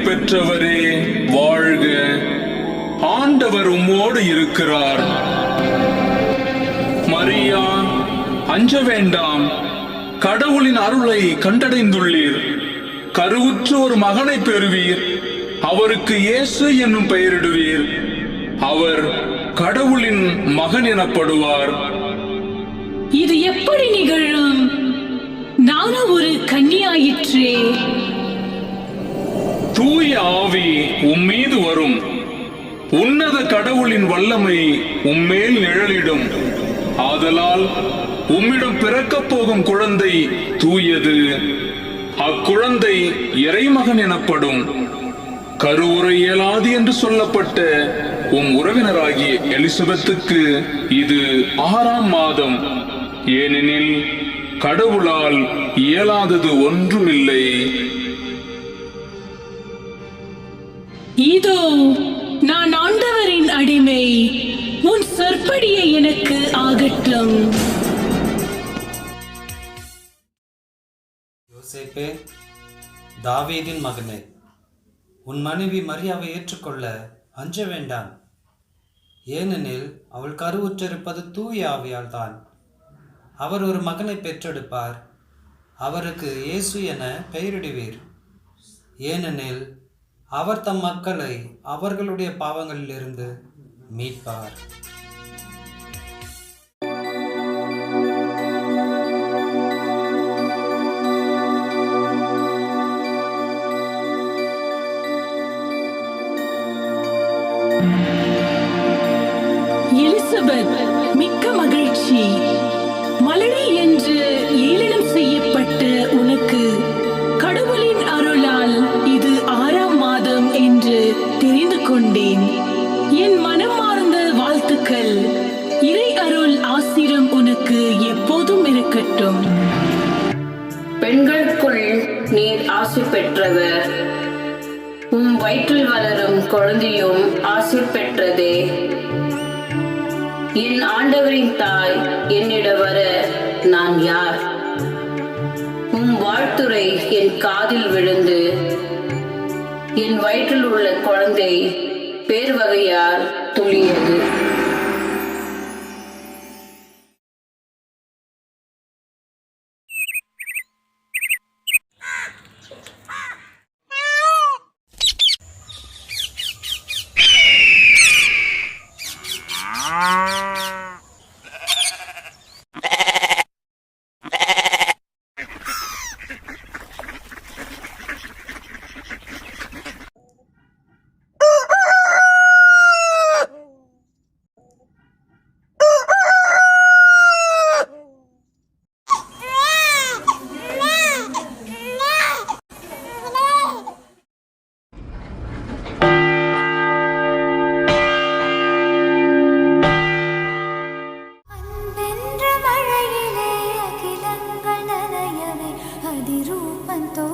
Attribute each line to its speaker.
Speaker 1: பெற்றவரே வாழ்க. ஆண்டவர் உம்மோடு இருக்கிறார். மரியா, அஞ்ச வேண்டாம், கடவுளின் அருளை கண்டடைந்துள்ளீர். கருவுற்ற ஒரு மகனை பெறுவீர். அவருக்கு இயேசு என்னும் பெயரிடுவீர். அவர் கடவுளின் மகன் எனப்படுவார்.
Speaker 2: இது எப்படி நிகழும்? நானும் ஒரு கன்னியாயிற்றே.
Speaker 1: தூய ஆவி உம்மீது வரும். உன்னத கடவுளின் வல்லமை உம்மேல் நிழலிடும். ஆதலால் உம்மிடம் பிறக்கப் போகும் குழந்தை தூயது. அக்குழந்தை இறைமகன் எனப்படும். கருவுரை இயலாது என்று சொல்லப்பட்ட உம் உறவினராகிய எலிசபெத்துக்கு இது 6ஆம் மாதம். ஏனெனில் கடவுளால் இயலாதது ஒன்றுமில்லை.
Speaker 2: இதோ நான் ஆண்டவரின் அடிமை. உன் சொற்படியே எனக்கு ஆகட்டும்.
Speaker 3: யோசேப்பே, தாவீதின் மகனே, உன் மனைவி மரியாவை ஏற்றுக்கொள்ள அஞ்ச வேண்டாம். ஏனெனில் அவள் கருவுற்றிருப்பது தூய ஆவியால் தான். அவர் ஒரு மகனை பெற்றெடுப்பார். அவருக்கு இயேசு என பெயரிடுவீர். ஏனெனில் அவர் தம் மக்களை அவர்களுடைய பாவங்களிலிருந்து மீட்பார்.
Speaker 2: எலிசபெத், மிக்க மகிழ்ச்சி. மலடி என்று ஏளனம் செய்யப்பட்ட உனக்கு கடவுளின் அருளால் இது 6ஆம் மாதம் என்று தெரிந்து கொண்டேன். என் மனமார்ந்த வாழ்த்துக்கள். இறை அருள் ஆசிரம் உனக்கு எப்போதும் இருக்கட்டும்.
Speaker 4: பெண்களுக்குள் நீர் ஆசி பெற்றவர். உம் வயிற்றில் வளரும் குழந்தையும் ஆசி பெற்றதே. என் ஆண்டவரின் தாய் என்னிட வர நான் யார்? உம் வாழ்த்துரை என் காதில் விழுந்து என் வயிற்றில் உள்ள குழந்தை பேர் வகையால் துளியது.
Speaker 5: அதிரூபந்தோ